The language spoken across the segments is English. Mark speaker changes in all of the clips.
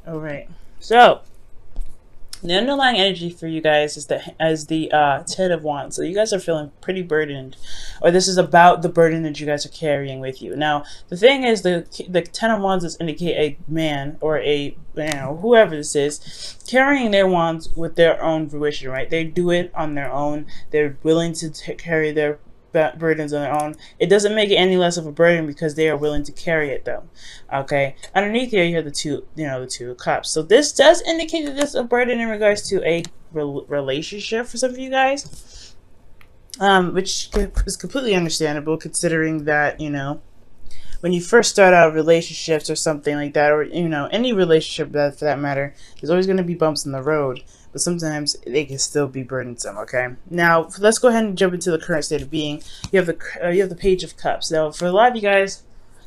Speaker 1: All right. So the underlying energy for you guys is the Ten of Wands. So you guys are feeling pretty burdened, or this is about the burden that you guys are carrying with you. Now the thing is, the Ten of Wands does indicate a man or a whoever this is carrying their wands with their own fruition. Right? They do it on their own. They're willing to carry their burdens on their own. It doesn't make it any less of a burden because they are willing to carry it though. Okay. Underneath here you have the two of cups. So this does indicate that there's a burden in regards to a relationship for some of you guys. Which is completely understandable considering that, when you first start out relationships or something like that, or any relationship that for that matter, there's always going to be bumps in the road, but sometimes they can still be burdensome. Okay, now let's go ahead and jump into the current state of being. You have the Page of Cups. Now for a lot of you guys,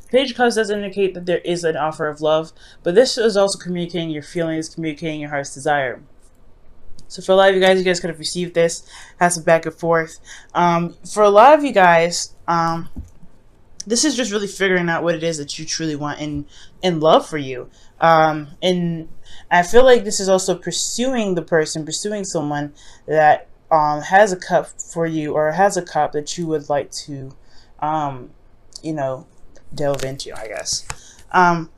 Speaker 1: Page of Cups does indicate that there is an offer of love, but this is also communicating your feelings, communicating your heart's desire. So for a lot of you guys could have received this, had some back and forth. For a lot of you guys, this is just really figuring out what it is that you truly want in love for you. And I feel like this is also pursuing someone that has a cup for you, or has a cup that you would like to, you know, delve into, I guess. And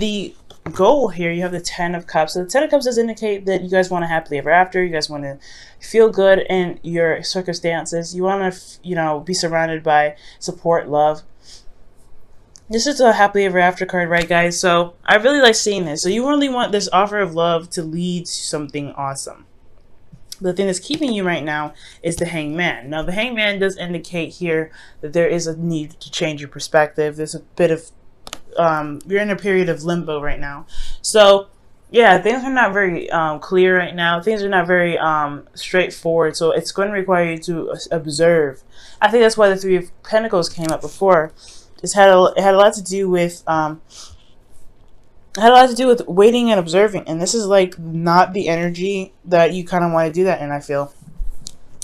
Speaker 1: the goal here, you have the Ten of Cups. So the Ten of Cups does indicate that you guys want to happily ever after. You guys want to feel good in your circumstances. You want to, be surrounded by support, love. This is a happily ever after card, right, guys? So I really like seeing this. So you really want this offer of love to lead to something awesome. The thing that's keeping you right now is the Hangman. Now, the Hangman does indicate here that there is a need to change your perspective. There's a bit of you're in a period of limbo right now. So yeah, things are not very clear right now. Things are not very straightforward. So it's going to require you to observe. I think that's why the Three of Pentacles came up before. It had a lot to do with waiting and observing. And this is like not the energy that you kind of want to do that in, I feel.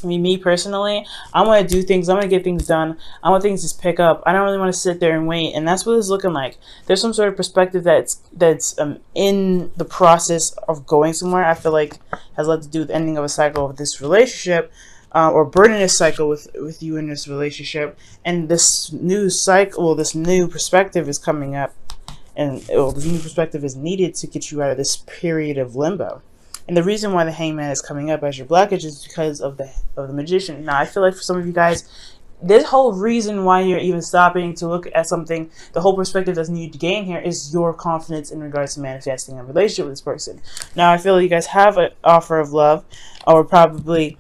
Speaker 1: I mean, me personally, I want to do things. I want to get things done. I want things to pick up. I don't really want to sit there and wait. And that's what it's looking like. There's some sort of perspective that's in the process of going somewhere. I feel like has a lot to do with the ending of a cycle of this relationship, or burning a cycle with you in this relationship. And this new cycle, well, this new perspective is coming up, and this new perspective is needed to get you out of this period of limbo. And the reason why the Hangman is coming up as your blockage is because of the Magician. Now, I feel like for some of you guys, this whole reason why you're even stopping to look at something, the whole perspective that's needed to gain here is your confidence in regards to manifesting a relationship with this person. Now, I feel like you guys have an offer of love, or probably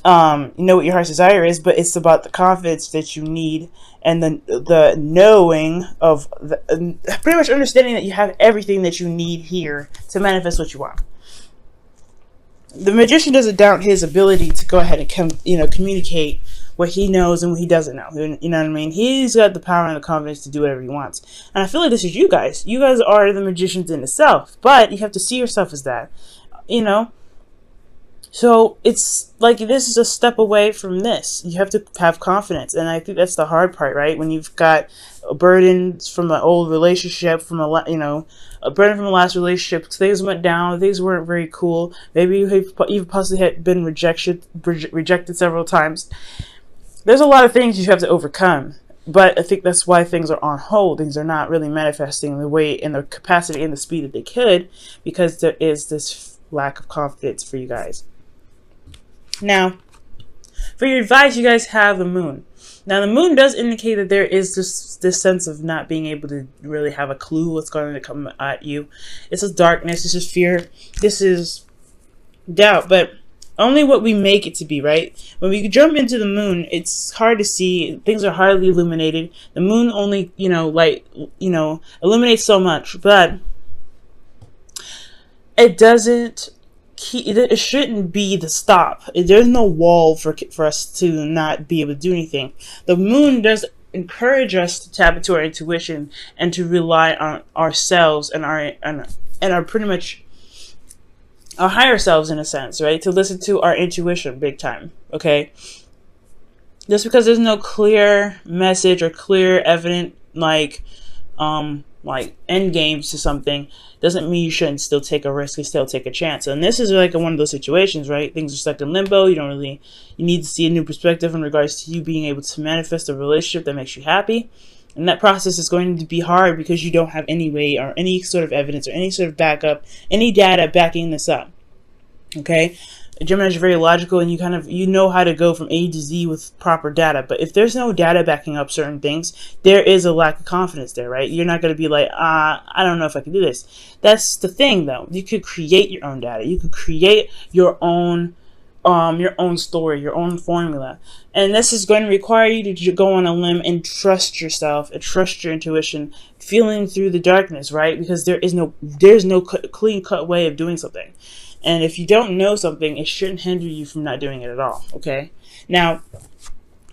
Speaker 1: you know what your heart's desire is, but it's about the confidence that you need, and the knowing of pretty much understanding that you have everything that you need here to manifest what you want. The Magician doesn't doubt his ability to go ahead and communicate what he knows and what he doesn't know. You know what I mean? He's got the power and the confidence to do whatever he wants. And I feel like this is you guys. You guys are the magicians in itself, but you have to see yourself as that. So it's like this is a step away from this. You have to have confidence, and I think that's the hard part, right? When you've got burdens from an old relationship, from a burden from a last relationship, things went down, things weren't very cool. Maybe you've possibly had been rejected several times. There's a lot of things you have to overcome, but I think that's why things are on hold. Things are not really manifesting in the way, in the capacity, and the speed that they could, because there is this lack of confidence for you guys. Now, for your advice, you guys have the Moon. Now, the Moon does indicate that there is this sense of not being able to really have a clue what's going to come at you. It's a darkness. This is fear. This is doubt. But only what we make it to be, right? When we jump into the Moon, it's hard to see. Things are hardly illuminated. The Moon only, illuminates so much. But it doesn't... It shouldn't be the stop. There's no wall for us to not be able to do anything. The Moon does encourage us to tap into our intuition and to rely on ourselves and our pretty much our higher selves, in a sense, right? To listen to our intuition big time, okay? Just because there's no clear message or clear evident like end games to something, doesn't mean you shouldn't still take a risk and still take a chance. And this is like one of those situations, right? Things are stuck in limbo. You need to see a new perspective in regards to you being able to manifest a relationship that makes you happy. And that process is going to be hard because you don't have any way or any sort of evidence or any sort of backup, any data backing this up. Okay? Gemini is very logical, and you know how to go from A to Z with proper data. But if there's no data backing up certain things, there is a lack of confidence there, right? You're not going to be like, I don't know if I can do this. That's the thing, though. You could create your own data. You could create your own story, your own formula. And this is going to require you to go on a limb and trust yourself and trust your intuition, feeling through the darkness, right? Because there's no clean cut way of doing something. And if you don't know something, it shouldn't hinder you from not doing it at all, okay? Now,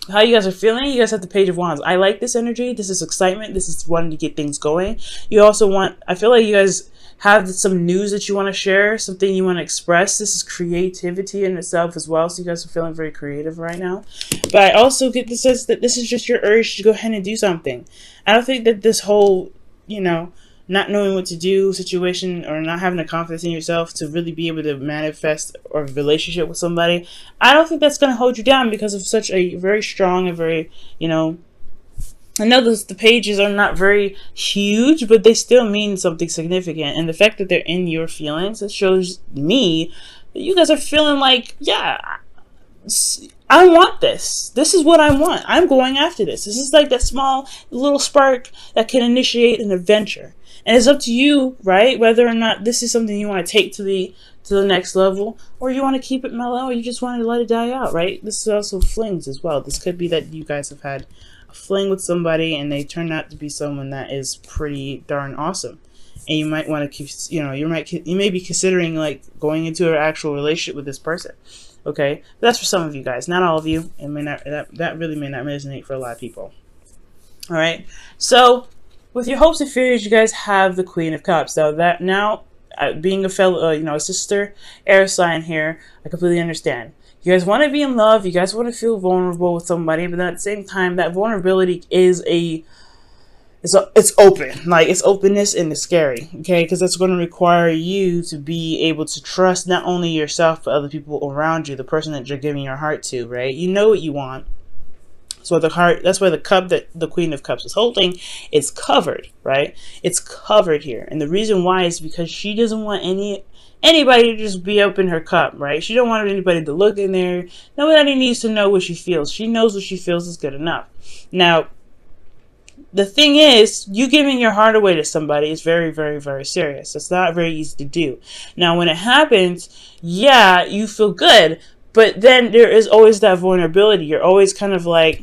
Speaker 1: how you guys are feeling, you guys have the Page of Wands. I like this energy. This is excitement. This is wanting to get things going. You also I feel like you guys have some news that you want to share, something you want to express. This is creativity in itself as well. So you guys are feeling very creative right now. But I also get the sense that this is just your urge to go ahead and do something. I don't think that this whole, not knowing what to do situation, or not having the confidence in yourself to really be able to manifest a relationship with somebody, I don't think that's going to hold you down because of such a very strong and very, I know the pages are not very huge, but they still mean something significant. And the fact that they're in your feelings, it shows me that you guys are feeling like, yeah, I want this. This is what I want. I'm going after this. This is like that small little spark that can initiate an adventure. And it's up to you, right? Whether or not this is something you want to take to the next level, or you want to keep it mellow, or you just want to let it die out, right? This is also flings as well. This could be that you guys have had a fling with somebody and they turned out to be someone that is pretty darn awesome. And you might want to keep, you may be considering like going into an actual relationship with this person. Okay, but that's for some of you guys, not all of you. It may not, that really may not resonate for a lot of people. All right, so with your hopes and fears, you guys have the Queen of Cups. Now, being a fellow, a sister air sign here, I completely understand. You guys want to be in love. You guys want to feel vulnerable with somebody, but at the same time, that vulnerability is it's open, like it's openness and it's scary, okay? Because that's going to require you to be able to trust not only yourself, but other people around you, the person that you're giving your heart to, right? You know what you want. So that's why the cup that the Queen of Cups is holding is covered, right? It's covered here. And the reason why is because she doesn't want anybody to just be open her cup, right? She don't want anybody to look in there. Nobody needs to know what she feels. She knows what she feels is good enough. Now, the thing is, you giving your heart away to somebody is very, very, very serious. It's not very easy to do. Now, when it happens, yeah, you feel good, but then there is always that vulnerability. You're always kind of like,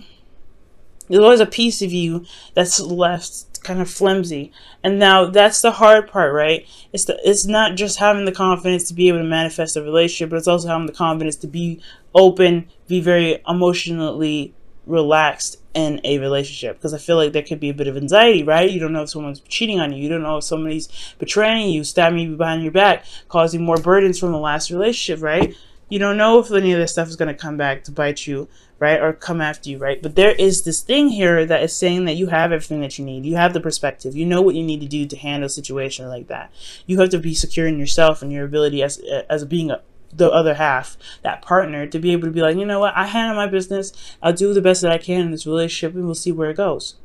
Speaker 1: there's always a piece of you that's left kind of flimsy. And now that's the hard part, right? It's not just having the confidence to be able to manifest a relationship, but it's also having the confidence to be open, be very emotionally relaxed in a relationship. Because I feel like there could be a bit of anxiety, right? You don't know if someone's cheating on you. You don't know if somebody's betraying you, stabbing you behind your back, causing more burdens from the last relationship, right? You don't know if any of this stuff is going to come back to bite you, right? Or come after you, right? But there is this thing here that is saying that you have everything that you need. You have the perspective. You know what you need to do to handle a situation like that. You have to be secure in yourself and your ability as being the other half, that partner, to be able to be like, you know what? I handle my business. I'll do the best that I can in this relationship, and we'll see where it goes.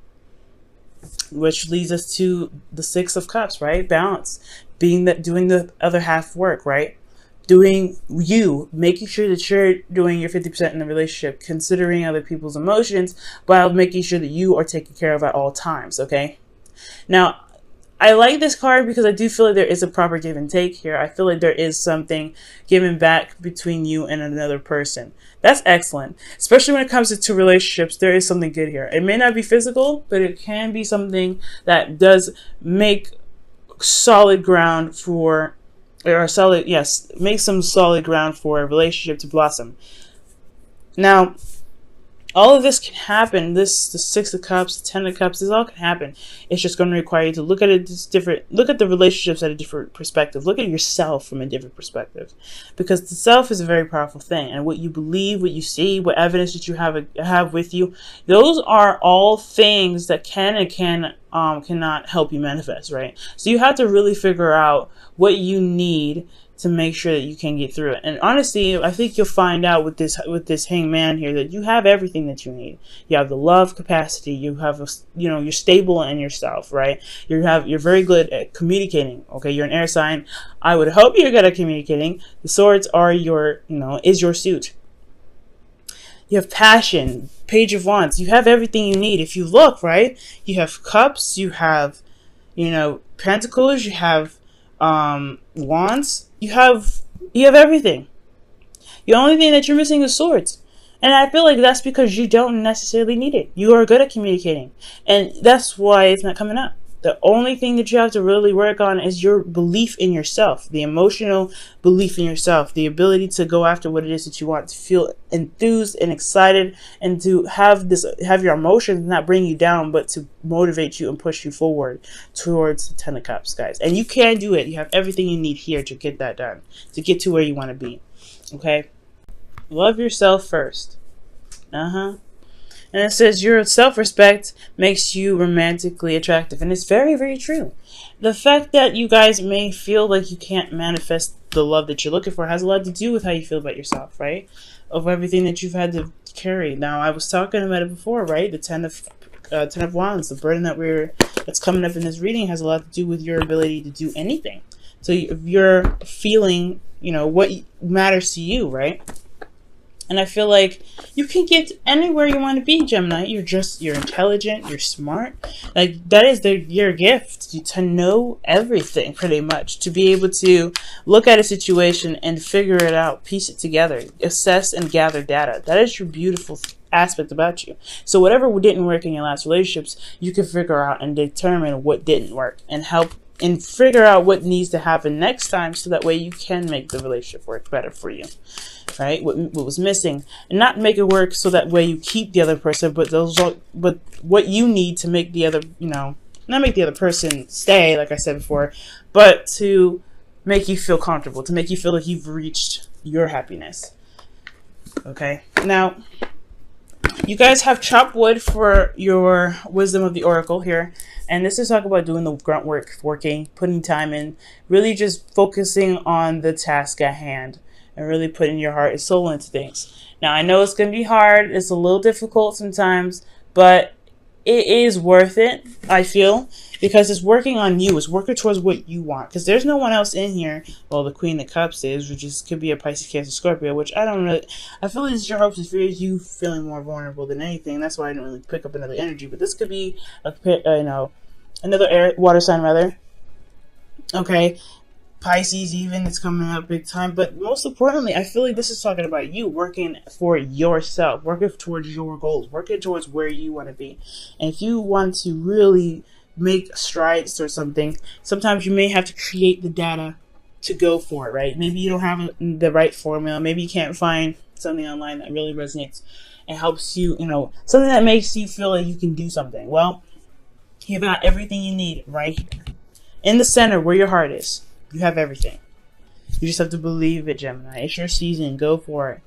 Speaker 1: Which leads us to the Six of Cups, right? Balance. Doing the other half work, right? Making sure that you're doing your 50% in the relationship, considering other people's emotions, while making sure that you are taken care of at all times, okay? Now, I like this card because I do feel like there is a proper give and take here. I feel like there is something given back between you and another person. That's excellent. Especially when it comes to relationships, there is something good here. It may not be physical, but it can be something that does make solid ground for make some solid ground for a relationship to blossom. Now, All of this can happen. The Six of Cups, the Ten of Cups, this all can happen. It's just going to require you to look at it different. Look at the relationships at a different perspective. Look at yourself from a different perspective, because the self is a very powerful thing. And what you believe, what you see, what evidence that you have with you, those are all things that can and cannot help you manifest, right? So you have to really figure out what you need to make sure that you can get through it. And honestly, I think you'll find out with this hangman here that you have everything that you need. You have the love capacity. You have you're stable in yourself, right? You're very good at communicating. Okay, you're an air sign. I would hope you're good at communicating. The swords are is your suit. You have passion. Page of Wands. You have everything you need. If you look, right, you have cups. You have pentacles. You have wands. You have everything. The only thing that you're missing is swords. And I feel like that's because you don't necessarily need it. You are good at communicating. And that's why it's not coming up. The only thing that you have to really work on is your belief in yourself, the emotional belief in yourself, the ability to go after what it is that you want, to feel enthused and excited, and to have your emotions not bring you down, but to motivate you and push you forward towards the Ten of Cups, guys. And you can do it. You have everything you need here to get that done, to get to where you want to be. Okay? Love yourself first. And it says your self-respect makes you romantically attractive. And it's very, very true. The fact that you guys may feel like you can't manifest the love that you're looking for has a lot to do with how you feel about yourself, right? Of everything that you've had to carry. Now, I was talking about it before, right? The Ten of Wands, the burden that's coming up in this reading has a lot to do with your ability to do anything. So if you're feeling, what matters to you, right? And I feel like you can get anywhere you want to be, Gemini. You're intelligent, you're smart. Like, that is your gift, to know everything, pretty much. To be able to look at a situation and figure it out, piece it together, assess and gather data. That is your beautiful aspect about you. So whatever didn't work in your last relationships, you can figure out and determine what didn't work and help and figure out what needs to happen next time, so that way you can make the relationship work better for you, right? What was missing, and not make it work so that way you keep the other person, but what you need to make the other, not make the other person stay, like I said before, but to make you feel comfortable, to make you feel like you've reached your happiness. Okay, now you guys have chopped wood for your wisdom of the oracle here. And this is talking about doing the grunt work, working, putting time in, really just focusing on the task at hand and really putting your heart and soul into things. Now, I know it's going to be hard. It's a little difficult sometimes, but it is worth it, I feel, because it's working on you. It's working towards what you want, because there's no one else in here. Well, the Queen of Cups is, which could be a Pisces, Cancer, Scorpio, which I feel like it's your hopes and fears, you feeling more vulnerable than anything. That's why I didn't really pick up another energy, but this could be another water sign, rather. Okay, Pisces even, it's coming up big time. But most importantly, I feel like this is talking about you working for yourself, working towards your goals, working towards where you want to be. And if you want to really make strides or something, sometimes you may have to create the data to go for it, right? Maybe you don't have the right formula. Maybe you can't find something online that really resonates and helps you, something that makes you feel like you can do something. Well, you've got everything you need right here. In the center where your heart is, you have everything. You just have to believe it, Gemini. It's your season. Go for it.